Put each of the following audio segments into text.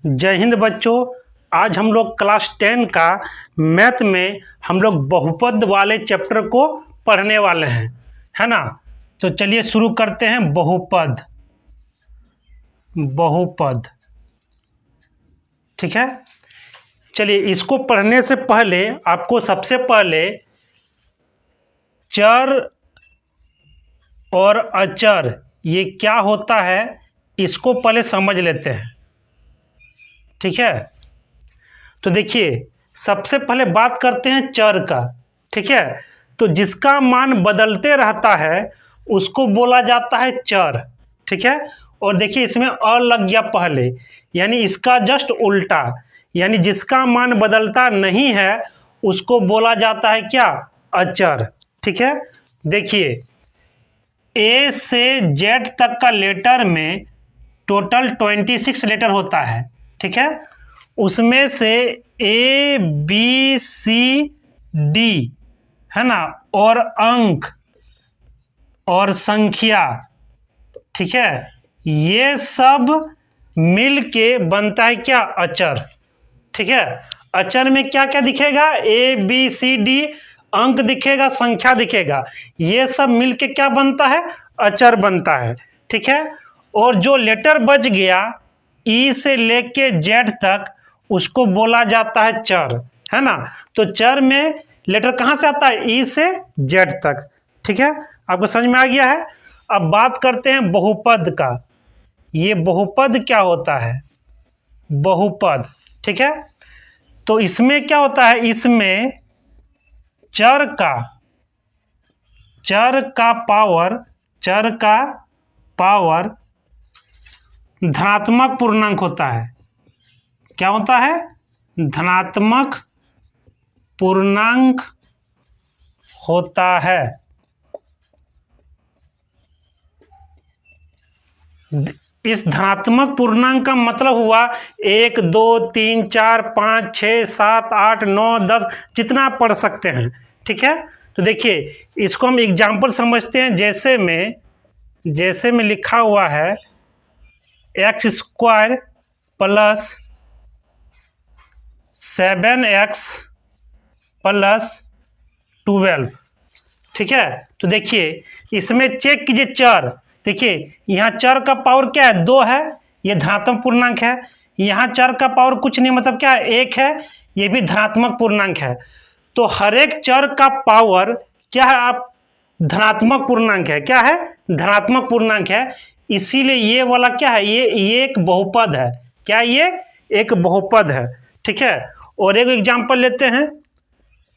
जय हिंद बच्चों। आज हम लोग क्लास 10 का मैथ में हम लोग बहुपद वाले चैप्टर को पढ़ने वाले हैं, है ना। तो चलिए शुरू करते हैं। बहुपद, ठीक है। चलिए, इसको पढ़ने से पहले आपको सबसे पहले चर और अचर ये क्या होता है इसको पहले समझ लेते हैं, ठीक है। तो देखिए, सबसे पहले बात करते हैं चर का, ठीक है। तो जिसका मान बदलते रहता है उसको बोला जाता है चर, ठीक है। और देखिए, इसमें अ लग गया पहले, यानी इसका जस्ट उल्टा, यानी जिसका मान बदलता नहीं है उसको बोला जाता है क्या, अचर, ठीक है। देखिए, ए से जेड तक का लेटर में टोटल 26 लेटर होता है, ठीक है। उसमें से ए बी सी डी, है ना, और अंक और संख्या, ठीक है, ये सब मिल के बनता है क्या, अचर, ठीक है। अचर में क्या क्या दिखेगा, ए बी सी डी, अंक दिखेगा, संख्या दिखेगा, ये सब मिल के क्या बनता है, अचर बनता है, ठीक है। और जो लेटर बच गया ई से लेके जेड तक उसको बोला जाता है चर, है ना। तो चर में लेटर कहाँ से आता है, ई से जेड तक, ठीक है। आपको समझ में आ गया है। अब बात करते हैं बहुपद का। ये बहुपद क्या होता है, बहुपद, ठीक है। तो इसमें क्या होता है, इसमें चर का पावर धनात्मक पूर्णांक होता है। क्या होता है, धनात्मक पूर्णांक होता है। इस धनात्मक पूर्णांक का मतलब हुआ 1 2 3 4 5 6 7 8 9 10, जितना आप पढ़ सकते हैं, ठीक है। तो देखिए, इसको हम एग्जाम्पल समझते हैं। जैसे में लिखा हुआ है x² प्लस 7x प्लस 12, ठीक है। तो देखिए, इसमें चेक कीजिए चर। देखिए, यहाँ चर का पावर क्या है, 2 है, ये धनात्मक पूर्णांक है। यहाँ चर का पावर कुछ नहीं, मतलब क्या है, 1 है, ये भी धनात्मक पूर्णांक है। तो हर एक चर का पावर क्या है, आप धनात्मक पूर्णांक है। क्या है, धनात्मक पूर्णांक है। इसीलिए ये वाला क्या है, ये एक बहुपद है। क्या, ये एक बहुपद है, ठीक है। और एक एग्जाम्पल लेते हैं।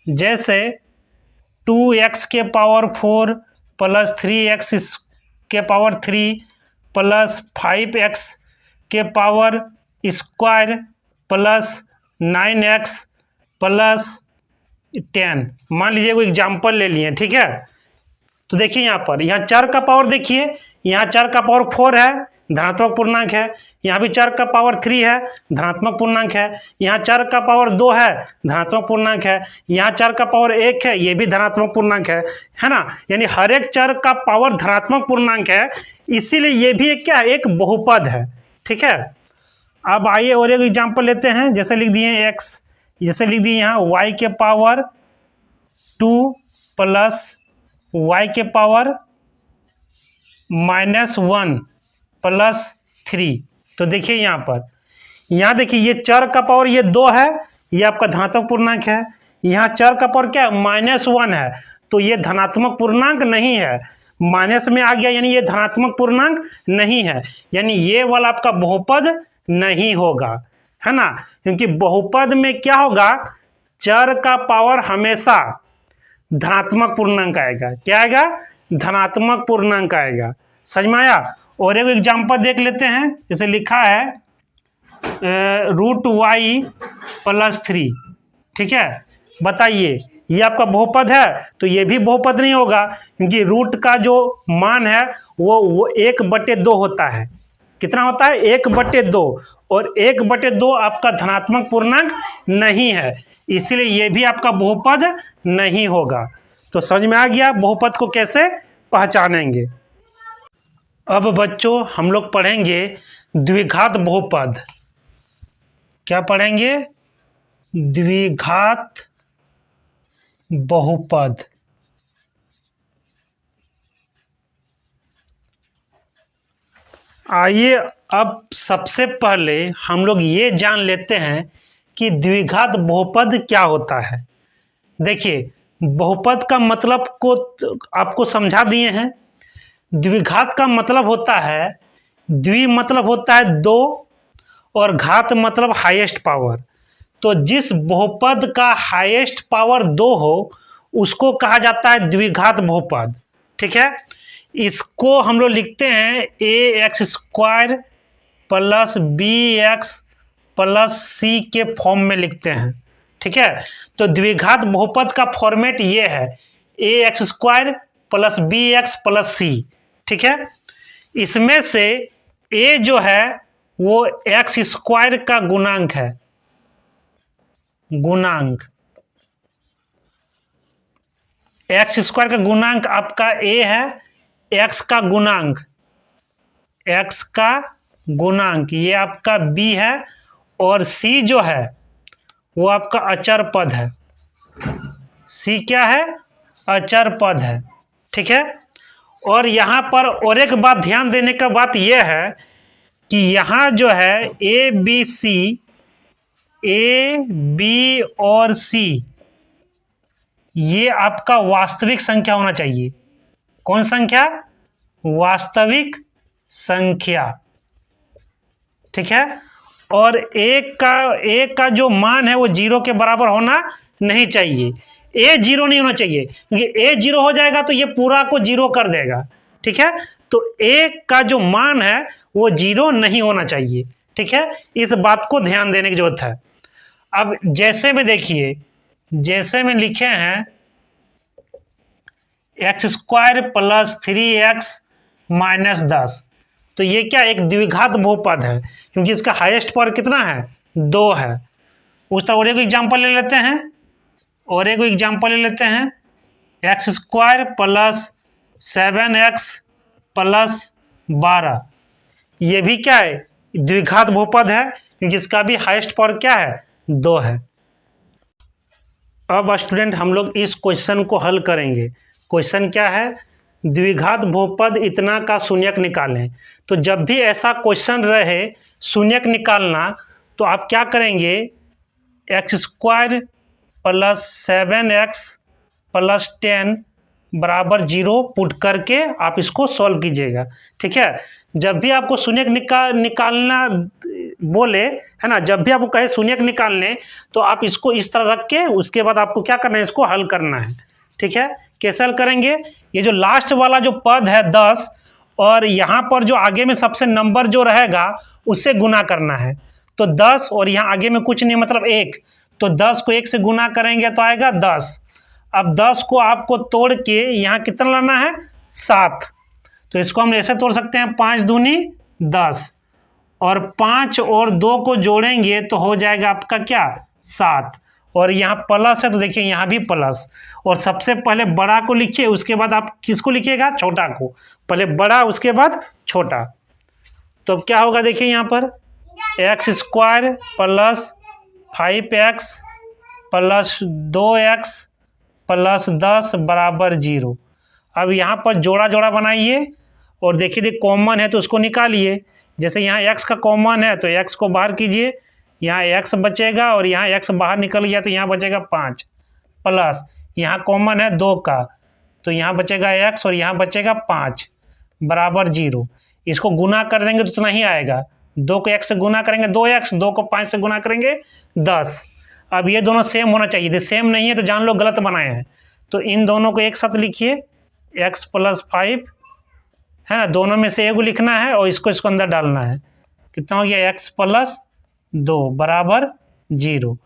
जैसे 2x के पावर 4 प्लस 3x के पावर 3 प्लस 5x के power square plus 9x plus 10, मान लीजिए कोई एग्जाम्पल ले लिए, ठीक है। तो देखिए, यहाँ चर का पावर देखिए, यहाँ चर का पावर 4 है, धनात्मक पूर्णांक है। यहाँ भी चर का पावर 3 है, धनात्मक पूर्णांक है। यहाँ चर का पावर 2 है, धनात्मक पूर्णांक है। यहाँ चर का पावर 1 है, ये भी धनात्मक पूर्णांक है ना। यानी हर एक चर का पावर धनात्मक पूर्णांक है, इसीलिए ये भी एक क्या है, एक बहुपद है, ठीक है। अब आइए और एक एग्जाम्पल लेते हैं। जैसे लिख दिए x, जैसे लिख दिए यहाँ y के पावर 2 प्लस y के पावर -1 प्लस 3। तो देखिए, यहाँ देखिए, ये चर का पावर ये 2 है, ये आपका धनात्मक पूर्णांक है। यहाँ चर का पावर क्या है, -1 है, तो ये धनात्मक पूर्णांक नहीं है, माइनस में आ गया, यानी ये धनात्मक पूर्णांक नहीं है, यानी ये वाला आपका बहुपद नहीं होगा, है ना। क्योंकि बहुपद में क्या होगा, चर का पावर हमेशा धनात्मक पूर्णांक आएगा। क्या आएगा, धनात्मक पूर्णांक आएगा। समझ में आया। और एक एग्जाम्पल देख लेते हैं। जैसे लिखा है √y प्लस 3, ठीक है। बताइए, ये आपका बहुपद है, तो ये भी बहुपद नहीं होगा, क्योंकि रूट का जो मान है वो 1/2 होता है। कितना होता है, 1/2, और 1/2 आपका धनात्मक पूर्णांक नहीं है, इसलिए ये भी आपका बहुपद नहीं होगा। तो समझ में आ गया बहुपद को कैसे पहचानेंगे। अब बच्चों, हम लोग पढ़ेंगे द्विघात बहुपद। क्या पढ़ेंगे? द्विघात बहुपद। आइए अब सबसे पहले हम लोग ये जान लेते हैं कि द्विघात बहुपद क्या होता है। देखिए, बहुपद का मतलब को आपको समझा दिए हैं। द्विघात का मतलब होता है, द्वि मतलब होता है दो, और घात मतलब हाईएस्ट पावर। तो जिस बहुपद का हाईएस्ट पावर 2 हो उसको कहा जाता है द्विघात बहुपद। ठीक है, इसको हम लोग लिखते हैं ax² plus bx plus c के फॉर्म में लिखते हैं। ठीक है, तो द्विघात बहुपद का फॉर्मेट ये है, ax² plus bx plus c। ठीक है, इसमें से a जो है वो x² का गुणांक है, गुणांक x² का गुणांक आपका a है, x का गुणांक, x का गुणांक ये आपका b है, और c जो है वो आपका अचर पद है। c क्या है? अचर पद है। ठीक है, और यहाँ पर और एक बात ध्यान देने का बात यह है कि यहाँ जो है a b और c ये आपका वास्तविक संख्या होना चाहिए। कौन संख्या? वास्तविक संख्या। ठीक है, और एक का जो मान है वो 0 के बराबर होना नहीं चाहिए। a 0 नहीं होना चाहिए, क्योंकि a 0 हो जाएगा तो ये पूरा को 0 कर देगा। ठीक है, तो a का जो मान है वो 0 नहीं होना चाहिए। ठीक है, इस बात को ध्यान देने की जरूरत है। अब जैसे में देखिए, जैसे में लिखे हैं x² प्लस 3x माइनस 10, तो ये क्या एक द्विघात बहुपद है, क्योंकि इसका हाईएस्ट पावर कितना है? 2 है। उस तरह और एक एग्जाम्पल ले लेते हैं, x² प्लस 7x प्लस 12, ये भी क्या है? द्विघात बहुपद है, क्योंकि इसका भी हाईएस्ट पावर क्या है? 2 है। अब स्टूडेंट हम लोग इस क्वेश्चन को हल करेंगे। क्वेश्चन क्या है? द्विघात बहुपद इतना का शून्यक निकालें। तो जब भी ऐसा क्वेश्चन रहे शून्यक निकालना, तो आप क्या करेंगे? x² प्लस 7x प्लस 10 बराबर 0 पुट करके आप इसको सॉल्व कीजिएगा। ठीक है, जब भी आपको शून्यक निकालना बोले, है ना, जब भी आपको कहे शून्यक निकालने, तो आप इसको इस तरह रख के उसके बाद आपको क्या करना है? इसको हल करना है। ठीक है, कैसे हल करेंगे? ये जो लास्ट वाला जो पद है 10, और यहाँ पर जो आगे में सबसे नंबर जो रहेगा उससे गुना करना है। तो 10 और यहाँ आगे में कुछ नहीं, मतलब 1, तो 10 को 1 से गुना करेंगे तो आएगा 10। अब 10 को आपको तोड़ के यहाँ कितना लाना है? 7। तो इसको हम ऐसे तोड़ सकते हैं, 5 दूनी 10, और 5 और 2 को जोड़ेंगे तो हो जाएगा आपका क्या? 7। और यहाँ प्लस है तो देखिए यहाँ भी प्लस, और सबसे पहले बड़ा को लिखिए, उसके बाद आप किसको लिखिएगा? छोटा को। पहले बड़ा उसके बाद छोटा। तो क्या होगा? देखिए यहाँ पर x² plus 5x plus 2x plus 10 बराबर 0। अब यहाँ पर जोड़ा जोड़ा बनाइए, और देखिए कॉमन है तो उसको निकालिए। जैसे यहाँ x का कॉमन है तो x को बाहर कीजिए, यहाँ x बचेगा, और यहाँ x बाहर निकल गया तो यहाँ बचेगा 5, प्लस यहाँ कॉमन है 2 का, तो यहाँ बचेगा x और यहाँ बचेगा 5 बराबर 0। इसको गुना कर देंगे तो इतना ही आएगा। 2 को x से गुना करेंगे 2x, 2 को 5 से गुना करेंगे 10। अब ये दोनों सेम होना चाहिए, यदि सेम नहीं है तो जान लो गलत बनाए हैं। तो इन दोनों को एक साथ लिखिए, x प्लस 5, है ना, दोनों में से एक लिखना है और इसको अंदर डालना है। कितना हो गया? x प्लस 2 बराबर 0।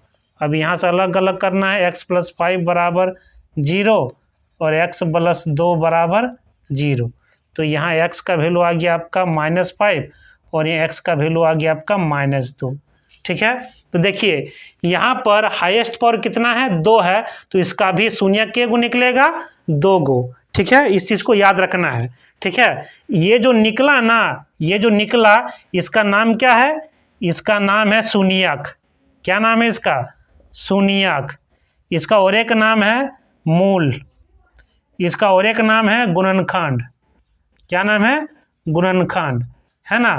अब यहाँ से अलग अलग करना है, x प्लस 5 बराबर 0 और x प्लस 2 बराबर 0। तो यहाँ x का वैल्यू आ गया आपका -5 और ये x का वैल्यू आ गया आपका -2। ठीक है, तो देखिए यहाँ पर हाईएस्ट पावर कितना है? 2 है, तो इसका भी शून्य के गो निकलेगा? 2 गो। ठीक है, इस चीज़ को याद रखना है। ठीक है, ये जो निकला ना, ये जो निकला इसका नाम क्या है? इसका नाम है शून्यक। क्या नाम है इसका? शून्यक। इसका और एक नाम है मूल। इसका और एक नाम है गुणनखंड। क्या नाम है? गुणनखंड, है ना।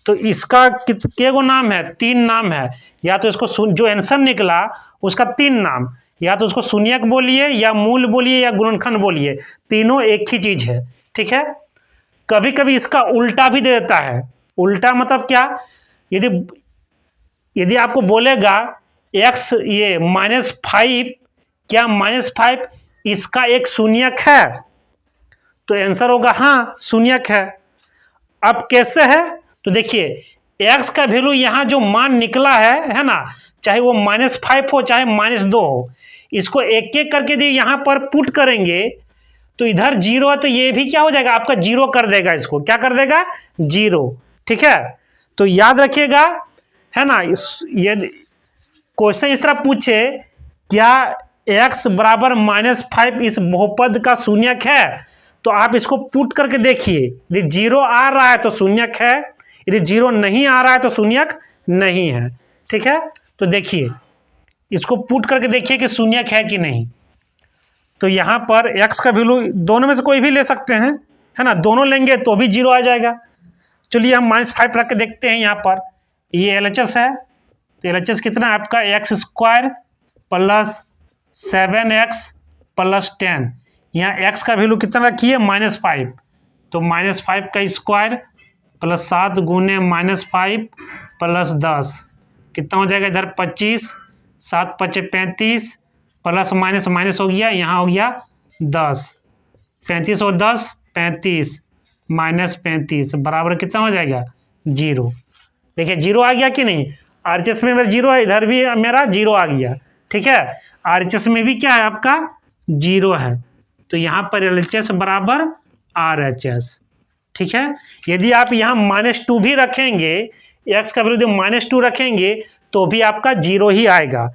तो इसका कितने गो नाम है? 3 नाम है। या तो इसको जो आंसर निकला उसका 3 नाम, या तो उसको शून्यक बोलिए, या मूल बोलिए, या गुणनखंड बोलिए, तीनों एक ही चीज है। ठीक है। कभी कभी इसका उल्टा भी दे देता है। उल्टा मतलब क्या? यदि आपको बोलेगा x ये -5, क्या -5 इसका एक शून्यक है? तो आंसर होगा हाँ शून्यक है। अब कैसे है? तो देखिए x का वैल्यू यहाँ जो मान निकला है ना, चाहे वो -5 हो चाहे -2 हो, इसको एक एक करके यदि यहाँ पर पुट करेंगे तो इधर 0 है तो ये भी क्या हो जाएगा आपका? 0 कर देगा। इसको क्या कर देगा? 0। ठीक है। तो याद रखिएगा, है ना। यदि क्वेश्चन इस तरह पूछे क्या x बराबर -5 इस बहुपद का शून्यक है, तो आप इसको पुट करके देखिए। यदि 0 आ रहा है तो शून्यक है, यदि 0 नहीं आ रहा है तो शून्यक नहीं है। ठीक है। तो देखिए इसको पुट करके देखिए कि शून्यक है कि नहीं। तो यहाँ पर x का वैल्यू दोनों में से कोई भी ले सकते हैं, है ना। दोनों लेंगे तो भी 0 आ जाएगा। चलिए हम -5 रख के देखते हैं। यहाँ पर ये LHS है, तो LHS कितना है आपका? x² + 7x + 10। यहाँ x का वैल्यू कितना रखिए? -5। तो -5 का स्क्वायर + 7 गुने -5 + 10 कितना हो जाएगा? इधर 25, 7 × 5 = 35, प्लस माइनस माइनस हो गया, यहाँ हो गया 10। 35 और 10 35, -35 बराबर कितना हो जाएगा? 0। देखिए 0 आ गया कि नहीं? RHS में मेरा 0 है, इधर भी मेरा 0 आ गया। ठीक है। RHS में भी क्या है आपका? 0 है। तो यहाँ पर LHS बराबर RHS। ठीक है। यदि आप यहाँ -2 भी रखेंगे, x का वैल्यू -2 रखेंगे तो भी आपका 0 ही आएगा।